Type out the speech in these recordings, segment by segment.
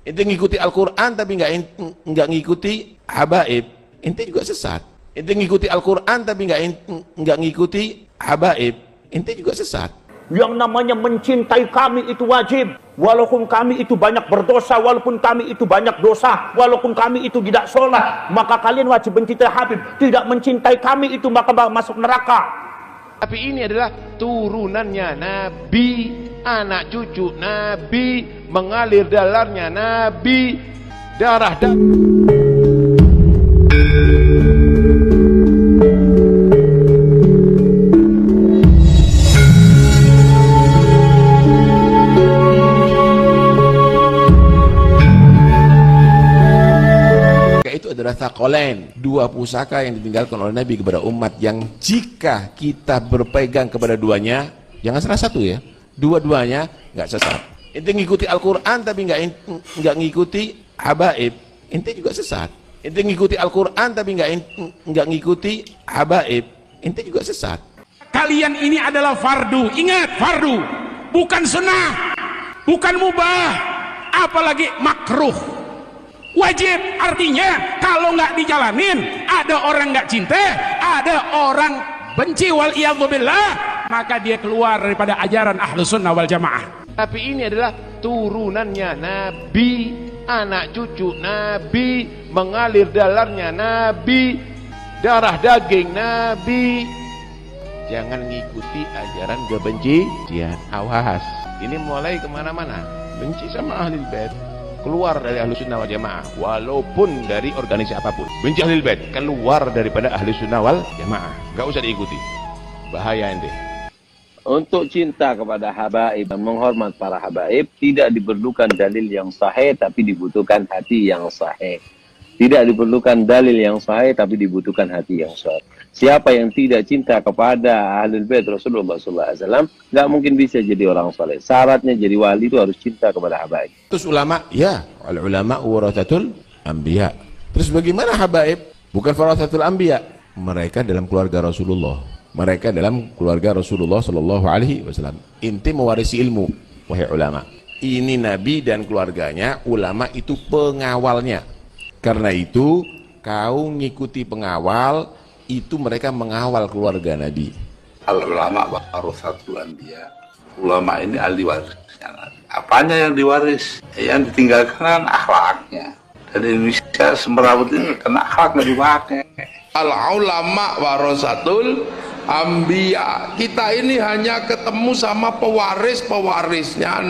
Ente ngikuti Al-Quran tapi nggak ngikuti habaib, ente juga sesat. Ente ngikuti Al-Quran tapi nggak ngikuti habaib, ente juga sesat. Yang namanya mencintai kami itu wajib. Walaupun kami itu banyak berdosa, walaupun kami itu banyak dosa, walaupun kami itu tidak sholat, maka kalian wajib mencintai Habib. Tidak mencintai kami itu maka masuk neraka. Tapi ini adalah turunannya Nabi, anak cucu Nabi, mengalir darahnya Nabi, darah. Itu adalah thaqalain, dua pusaka yang ditinggalkan oleh Nabi kepada umat, yang jika kita berpegang kepada duanya, jangan salah satu ya, dua-duanya nggak sesat. Ente ngikuti Al-Quran tapi nggak ngikuti habaib, ente juga sesat. Ente ngikuti Al-Quran tapi nggak ngikuti habaib, ente juga sesat. Kalian ini adalah fardu, ingat, fardu, bukan sunnah, bukan mubah, apalagi makruh. Wajib, artinya kalau nggak dijalanin, ada orang nggak cinta, ada orang benci, waliyadzubillah, maka dia keluar daripada ajaran Ahlus Sunnah wal Jamaah. Tapi ini adalah turunannya Nabi, anak cucu Nabi, mengalir darahnya Nabi, darah daging Nabi. Jangan ngikuti ajaran kebencian. Awas, ini mulai kemana-mana, benci sama Ahlul Bait, keluar dari Ahlus Sunnah wal Jamaah, walaupun dari organisasi apapun. Benci Ahlul Bait, keluar daripada Ahlus Sunnah wal Jamaah, nggak usah diikuti, bahaya ente. Untuk cinta kepada habaib dan menghormat para habaib tidak diperlukan dalil yang sahih, tapi dibutuhkan hati yang sahih. Tidak diperlukan dalil yang sahih, tapi dibutuhkan hati yang sahih. Siapa yang tidak cinta kepada Ahlul Bait Rasulullah SAW, nggak mungkin bisa jadi orang saleh. Syaratnya jadi wali itu harus cinta kepada habaib. Terus ulama, ya, al-ulama warathatul anbiya. Terus bagaimana habaib? Bukan warathatul anbiya. Mereka dalam keluarga Rasulullah. Mereka dalam keluarga Rasulullah Sallallahu Alaihi Wasallam. Inti mewarisi ilmu, wahai ulama. Ini Nabi dan keluarganya, ulama itu pengawalnya. Karena itu, kau ngikuti pengawal, itu mereka mengawal keluarga Nabi. Al-ulama warathatul anbiya. Ulama ini ahli warisnya Nabi. Apanya yang diwaris? Yang ditinggalkan kan akhlaknya. Dan Indonesia semerawut ini karena akhlak nggak dipakai. Al-ulama warathatul anbiya. Kita ini hanya ketemu sama pewaris-pewarisnya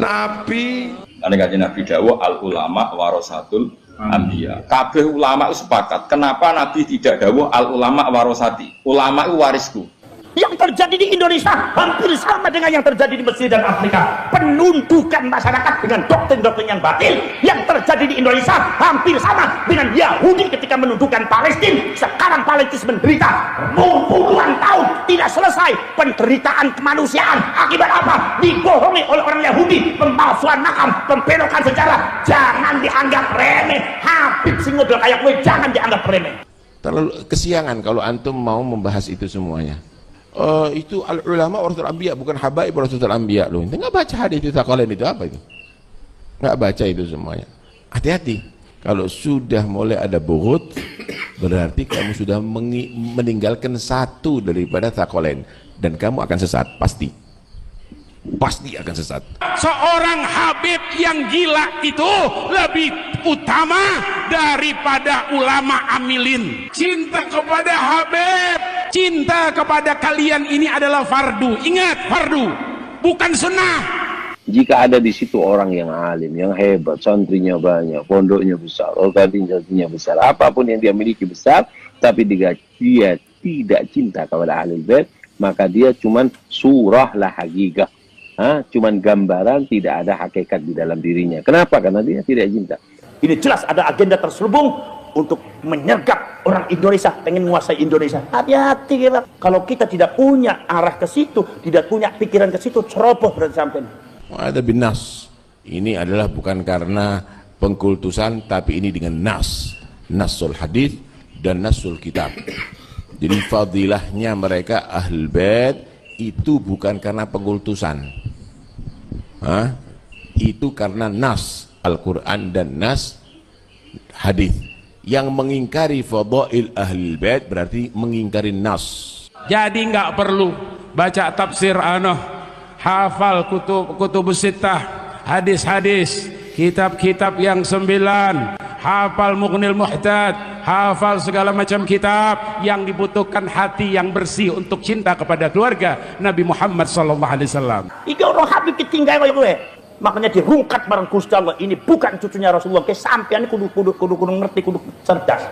Nabi. Karena kaji Nabi dawuh al-ulama warathatul anbiya. Kabeh ulama itu sepakat. Kenapa Nabi tidak dawuh al-ulama warasati? Ulama itu warisku. Yang terjadi di Indonesia hampir sama dengan yang terjadi di Mesir dan Afrika. Penundukan masyarakat dengan doktrin-doktrin yang batil. Yang terjadi di Indonesia hampir sama dengan Yahudi ketika menundukkan Palestina. Sekarang Palestina menderita puluhan tahun tidak selesai penderitaan kemanusiaan. Akibat apa? Dibohongi oleh orang Yahudi, pemalsuan makam, pembelokan sejarah. Jangan dianggap remeh. Habib sing model kayak gue jangan dianggap remeh. Terlalu kesiangan kalau antum mau membahas itu semuanya. Itu al-ulama warathatul anbiya, bukan habaib warathatul anbiya. Loh, ente nggak baca hadis itu thaqalain itu apa itu? Nggak baca itu semuanya. Hati-hati. Kalau sudah mulai ada bughut, berarti kamu sudah meninggalkan satu daripada thaqalain, dan kamu akan sesat, pasti akan sesat. Seorang Habib yang gila itu lebih utama daripada ulama amilin. Cinta kepada Habib, cinta kepada kalian ini adalah fardu. Ingat, fardu, bukan sunnah. Jika ada di situ orang yang alim, yang hebat, santrinya banyak, pondoknya besar, organisasinya besar, apapun yang dia miliki besar, tapi dia tidak cinta kepada Ahlul Bait, maka dia cuman surah lah hakikah. Cuman gambaran, tidak ada hakikat di dalam dirinya. Kenapa? Karena dia tidak cinta. Ini jelas ada agenda terselubung untuk menyergap orang Indonesia, pengen menguasai Indonesia. Hati-hati kita. Kalau kita tidak punya arah ke situ, tidak punya pikiran ke situ, ceroboh berarti sampai. Ada bin nas. Ini adalah bukan karena pengkultusan, tapi ini dengan nasul hadis dan nasul kitab. Jadi fadilahnya mereka Ahlul Bait itu bukan karena pengkultusan. Itu karena nas Al-Quran dan nas hadis. Yang mengingkari fadail ahlul bait berarti mengingkari nas. Jadi nggak perlu baca tafsir hafal kutubus sittah, hadis-hadis, kitab-kitab yang 9, hafal Mughnil Muhtaj, hafal segala macam kitab. Yang dibutuhkan hati yang bersih untuk cinta kepada keluarga Nabi Muhammad SAW. Iki orang Habib ketinggal kaya kowe. Makanya dirungkat bareng Gusti Allah, ini bukan cucunya Rasulullah. Ke sampean kudu ngerti, kudu cerdas.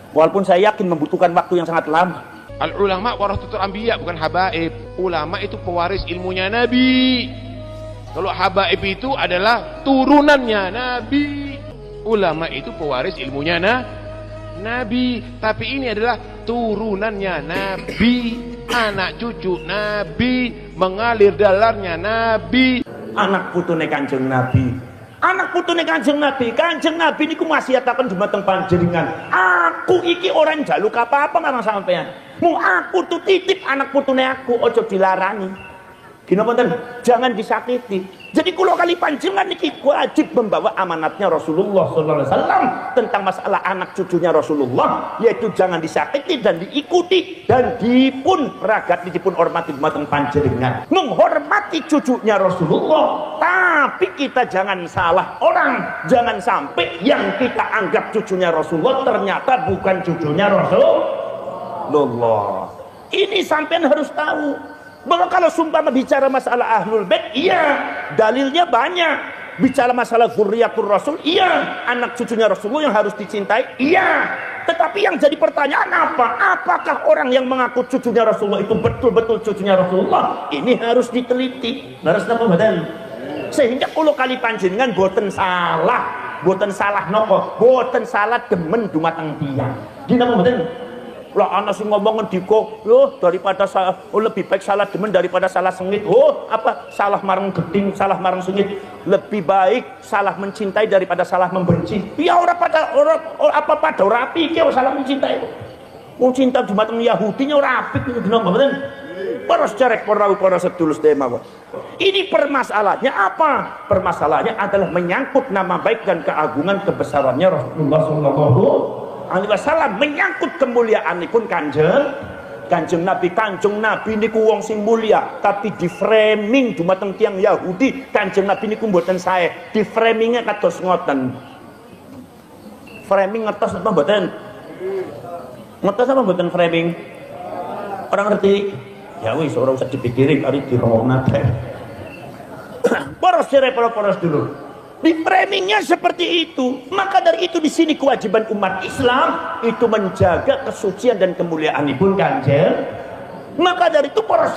Walaupun saya yakin membutuhkan waktu yang sangat lama. Al ulama warasatul anbiya, bukan habaib. Ulama itu pewaris ilmunya Nabi. Kalau habaib itu adalah turunannya Nabi. Ulama itu pewaris ilmunya Nabi. Tapi ini adalah turunannya Nabi, anak cucu Nabi, mengalir dalarnya Nabi. Anak putune Kanjeng Nabi, anak putune Kanjeng Nabi. Kanjeng Nabi niku wasiataken dumateng panjenengan, aku iki orang jaluk apa-apa marang sampean. Mu aku tuh titip anak putune aku, ojo dilarani. Gino ponten, jangan disakiti. Jadi kula kali panjenengan niki wajib membawa amanatnya Rasulullah sallallahu alaihi wasallam tentang masalah anak cucunya Rasulullah, yaitu jangan disakiti dan diikuti dan dipun ragat, dipun hormati dumateng panjenengan. Menghormati cucunya Rasulullah, tapi kita jangan salah orang. Jangan sampai yang kita anggap cucunya Rasulullah ternyata bukan cucunya Rasulullah. Ini sampean harus tahu. Bahwa kalau sumpah bicara masalah ahlul bait, iya, dalilnya banyak. Bicara masalah zurriyatur rasul, iya, anak cucunya Rasulullah yang harus dicintai, iya. Tetapi yang jadi pertanyaan apa? Apakah orang yang mengaku cucunya Rasulullah itu betul-betul cucunya Rasulullah? Ini harus diteliti. Harus apa badan? Sehingga kalau kali panjenengan boten salah nopo, boten salah demen dumateng tiyang. Dina badan? Lah ana sing ngomong ngendika, loh daripada lebih baik salah demen daripada salah sengit. Oh, apa salah marang geding, salah marang sengit. Lebih baik salah mencintai daripada salah membenci. Ya ora pada apik ya salah mencintai. Wong cinta dumateng Yahudi nya ora apik niku dina mboten. Para cerek para sedulur tema. Ini permasalahannya apa? Permasalahannya adalah menyangkut nama baik dan keagungan kebesarannya Rasulullah sallallahu alaihi wasallam, menyangkut kemuliaanipun Kanjeng Nabi niku wong sing mulia, tapi di framing dumateng tiyang Yahudi Kanjeng Nabi niku mboten sae. Di framingnya kados ngoten. Framing ngetos apa mboten? Ngetos apa mboten framing? Orang ngerti? Ya wis ora usah dipikirin, ari dirongokna teh. Poros dulu. Di framingnya seperti itu. Maka dari itu di sini kewajiban umat Islam itu menjaga kesucian dan kemuliaan ibun Kanjeng. Maka dari itu poros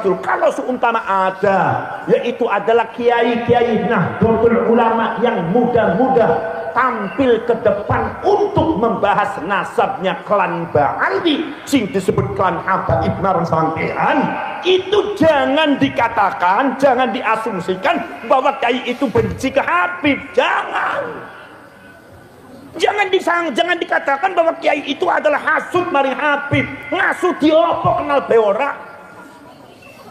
dulu. Kalau seumpama ada, yaitu adalah kiai-kiai Nahdlatul Ulama yang muda-muda tampil ke depan untuk membahas nasabnya klan Ba'alwi sing disebut klan Habaib marang sampean, itu jangan dikatakan, jangan diasumsikan bahwa kiai itu benci ke Habib. Jangan dikatakan bahwa kiai itu adalah hasud maring Habib. Ngasud diopo kenal beora.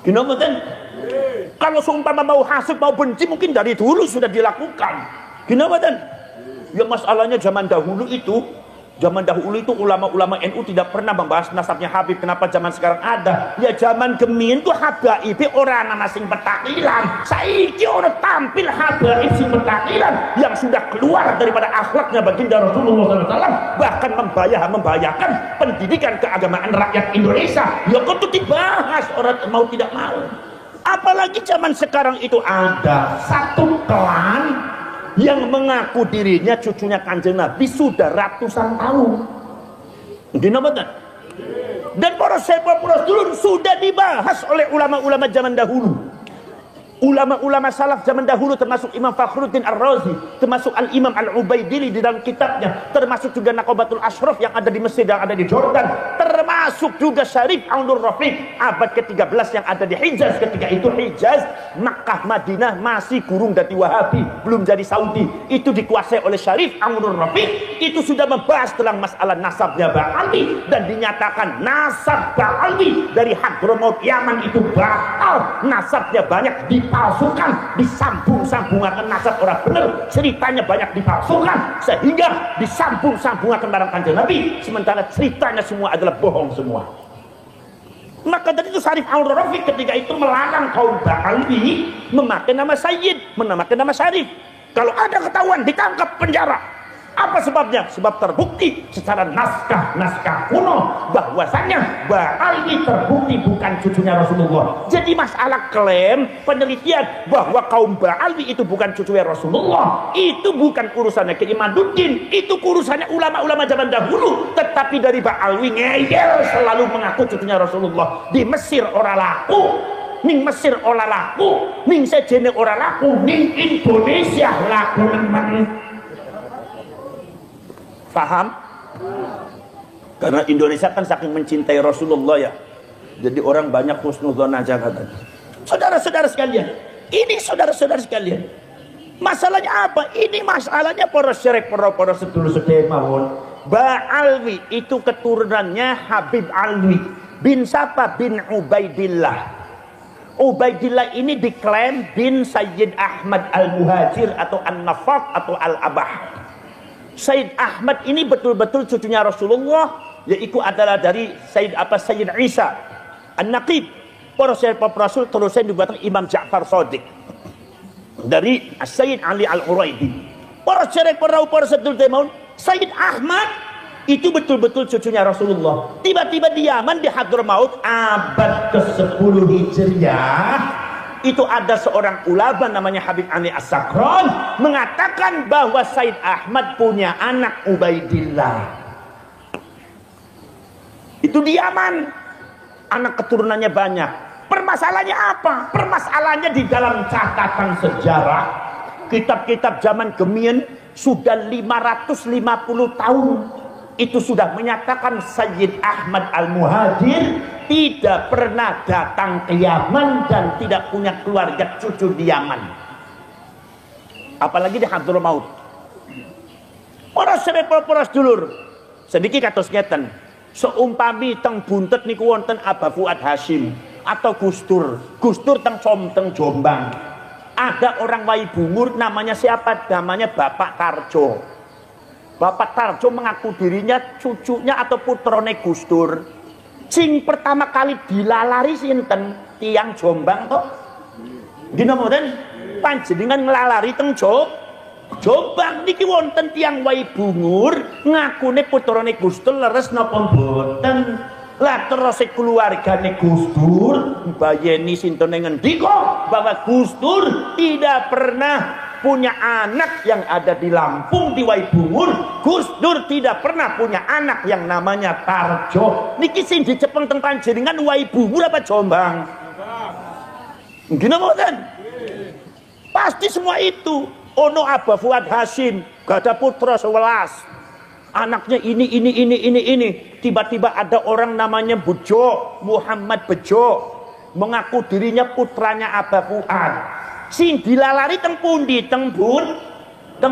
Gino mboten? Kalau seumpama mau hasud mau benci mungkin dari dulu sudah dilakukan. Gino mboten? Ya masalahnya zaman dahulu itu ulama-ulama NU tidak pernah membahas nasabnya Habib. Kenapa zaman sekarang ada? Ya zaman gemin tuh Habaib orang ana sing petakilan. Saiki orang tampil Habaib sing petakilan yang sudah keluar daripada akhlaknya baginda Rasulullah SAW, bahkan membahayakan pendidikan keagamaan rakyat Indonesia. Ya kok tuh dibahas orang mau tidak mau. Apalagi zaman sekarang itu ada satu klan yang mengaku dirinya cucunya Kanjeng Nabi sudah ratusan tahun. Gini betul. Dan para dulu sudah dibahas oleh ulama-ulama zaman dahulu. Ulama-ulama salaf zaman dahulu, termasuk Imam Fakhruddin Ar-Razi, termasuk Al-Imam Al-Ubaidili di dalam kitabnya, termasuk juga Naqabatul Ashraf yang ada di Mesir dan ada di Jordan, termasuk termasuk juga Syarif Aunur Rafiq abad ke-13 yang ada di Hijaz. Ketika itu Hijaz, Makkah, Madinah masih kurung dari Wahabi, belum jadi Saudi. Itu dikuasai oleh Syarif Aunur Rafiq. Itu sudah membahas tentang masalah nasabnya Ba'alwi, dan dinyatakan nasab Ba'alwi dari Hadramaut Yaman itu batal. Nasabnya banyak dipalsukan, disambung-sambungakan nasab orang benar, ceritanya banyak dipalsukan, sehingga disambung-sambungakan barang Kanjeng Nabi, sementara ceritanya semua adalah bohong semua. Maka dari itu Syarif Aunur Rafiq ketika itu melarang kaum Ba'alwi memakai nama Sayyid, memakai nama Syarif. Kalau ada ketahuan ditangkap, penjara. Apa sebabnya? Sebab terbukti secara naskah-naskah kuno bahwasanya Ba'alwi terbukti bukan cucunya Rasulullah. Jadi masalah klaim penelitian bahwa kaum Ba'alwi itu bukan cucunya Rasulullah, itu bukan urusannya Kiai Imaduddin, itu urusannya ulama-ulama zaman dahulu. Tetapi dari Ba'alwi ngeyel selalu mengaku cucunya Rasulullah. Di Mesir ora laku, ning Mesir ora laku, ning sejene ora laku, ning Indonesia laku nemen. Paham? Karena Indonesia kan saking mencintai Rasulullah ya, jadi orang banyak husnudzon aja katanya. Saudara-saudara sekalian, ini saudara-saudara sekalian, masalahnya apa? Ini masalahnya para syarek, para sedulur-sedulur mawon. Ba'alwi itu keturunannya Habib Alwi bin siapa? Bin Ubaidillah. Ubaidillah ini diklaim bin Sayyid Ahmad Al-Muhajir atau An-Nafaq atau Al-Abah. Sayyid Ahmad ini betul-betul cucunya Rasulullah, yaitu adalah dari Sayyid Isa An-Naqib. Para sahabat Rasul terus dibuatkan Imam Ja'far Shadiq dari Sayyid Ali Al-Uraidi. Para sahabat para sedulur Sayyid Ahmad itu betul-betul cucunya Rasulullah. Tiba-tiba di Yaman, di Hadramaut abad ke-10 Hijriah, itu ada seorang ulama namanya Habib Ali As-Sakran mengatakan bahwa Sayyid Ahmad punya anak Ubaidillah. Itu di Yaman, anak keturunannya banyak. Permasalahannya apa? Permasalahannya di dalam catatan sejarah kitab-kitab zaman Gemien sudah 550 tahun itu sudah menyatakan Sayyid Ahmad Al-Muhajir tidak pernah datang ke Yaman dan tidak punya keluarga cucu di Yaman, apalagi di Hadramaut. Para sedulur sedikit kados ngeten, seumpami teng buntet niku wonten Aba Fuad Hasyim atau Gustur teng Jombang, ada orang Wai Bungur namanya siapa? Namanya Bapak Tarjo. Bapak Tarjo mengaku dirinya cucunya atau putrane Gustur. Sing pertama kali dilalari sinten? Tiang Jombang toh. Dina mboten panjenengan nglalari teng Jombang niki wonten tiang Wai Bungur ngakune putrane Gustur leres napa mboten? Lah terus keluargane Gustur mbayeni sinten ngendika bahwa Gustur tidak pernah punya anak yang ada di Lampung di Wai Bungur. Gustur tidak pernah punya anak yang namanya Tarjo. Niki sing dicepeng teng panjenengan Wai Bungur apa Jombang? Gimana mboten? Pasti semua itu. Ono Aba Fuad Hasyim gak ada putra 11. Anaknya ini. Tiba-tiba ada orang namanya Bejo, Muhammad Bejo, mengaku dirinya putranya Aba Fuad. Sing dilalari teng pundi? Teng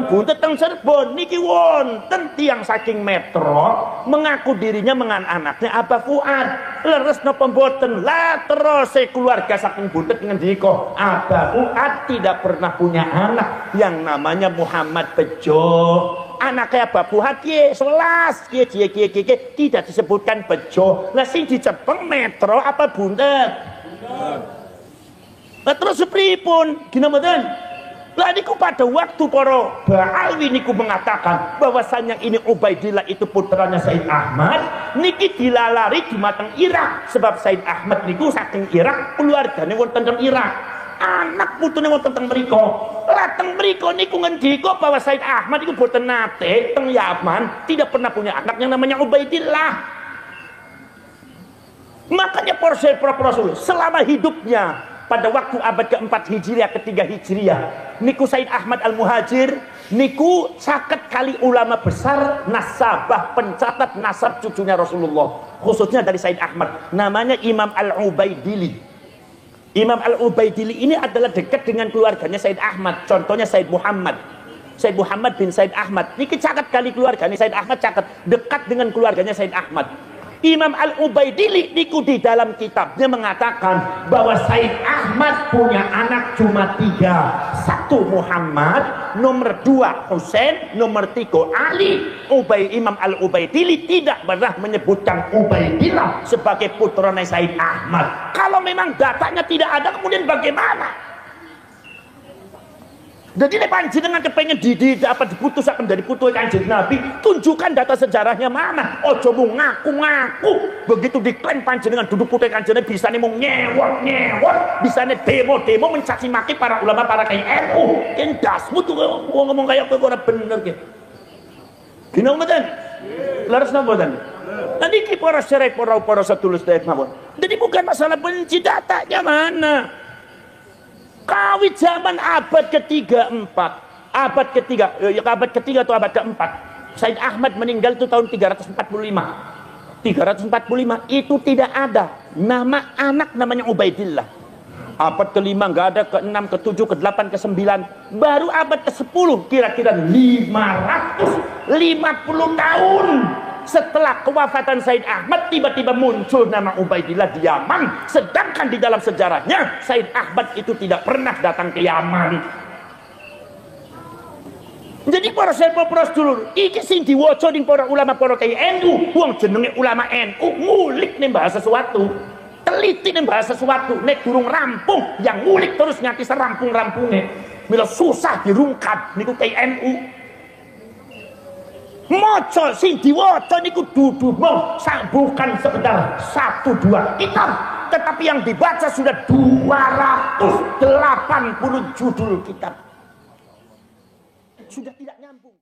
Buntet teng Cirebon niki wonten tiyang saking Metro mengaku dirinya mengan anaknya Aba Fuad. Leres napa mboten? Lah terus keluarga saking Buntet ngendika Aba Fuad tidak pernah punya anak yang namanya Muhammad Bejo. Anaknya Aba Fuad ye 11 tidak disebutkan Bejo. Lah sing dicepeng Metro apa Buntet? Lah terus pripun? Gina mboten? Lah niku pada waktu para Ba'alwi niku mengatakan bahwasanya ini Ubaidillah itu putranya Sayyid Ahmad, niki dilalari di mateng Irak. Sebab Sayyid Ahmad niku saking Irak, keluargane wonten teng Irak. Anak putune wonten teng mriko. Lah teng mriko niku ngendika bahwa Sayyid Ahmad niku boten nate teng Yaman, tidak pernah punya anak yang namanya Ubaidillah. Makanya para Rasul selama hidupnya pada waktu abad ke-4 Hijriah, ke-3 Hijriah, niku Said Ahmad Al-Muhajir niku saket kali ulama besar, nasabah pencatat nasab cucunya Rasulullah, khususnya dari Said Ahmad, namanya Imam Al-Ubaidili. Imam Al-Ubaidili ini adalah dekat dengan keluarganya Said Ahmad, contohnya Said Muhammad bin Said Ahmad niki caket kali keluarganya Said Ahmad, caket dekat dengan keluarganya Said Ahmad. Imam Al-Ubaidili niku di dalam kitabnya mengatakan bahwa Said Ahmad punya anak cuma 3. 1 Muhammad, nomor 2 Husain, nomor 3 Ali. Imam Al-Ubaidili tidak pernah menyebutkan Ubaidillah sebagai putranya Said Ahmad. Kalau memang datanya tidak ada, kemudian bagaimana? Jadi nek panjenengan kepengen diputus akan dari putu Kanjeng Nabi, tunjukkan data sejarahnya mana. Ojo mau ngaku-ngaku. Begitu diklaim panjenengan duduk putu Kanjeng Nabi, bisane mau nyewot, bisane demo mencaci maki para ulama, para kiai NU. Endasmu tuh ngomong kayak kowe ora bener ki. Dina mboten? Laras napa mboten? Nanti ki para serek para sedulur sedherek mawon. Jadi bukan masalah benci, datanya mana? Kawit zaman abad ke-3 abad ketiga atau abad ke-4, Said Ahmad meninggal itu tahun 345 itu tidak ada nama anak namanya Ubaidillah. Abad ke-5 nggak ada, ke-6, ke-7, ke-8, ke-9, baru abad ke-10 kira-kira 550 tahun setelah kewafatan Said Ahmad tiba-tiba muncul nama Ubaidillah di Yaman, sedangkan di dalam sejarahnya Said Ahmad itu tidak pernah datang ke Yaman. Jadi para sahabat dulu iki sing diwaca ning para ulama, para kiai NU, wong jenenge ulama NU ngulik ning bahasa sesuatu, teliti ning bahasa sesuatu, nek durung rampung yang ngulik terus nganti serampung-rampungnya, bila susah dirungkap niku kiai NU. Moco sing diwaca niku dudu mong bukan sekedar 1-2 kitab, tetapi yang dibaca sudah 280 judul kitab. Sudah tidak nyambung.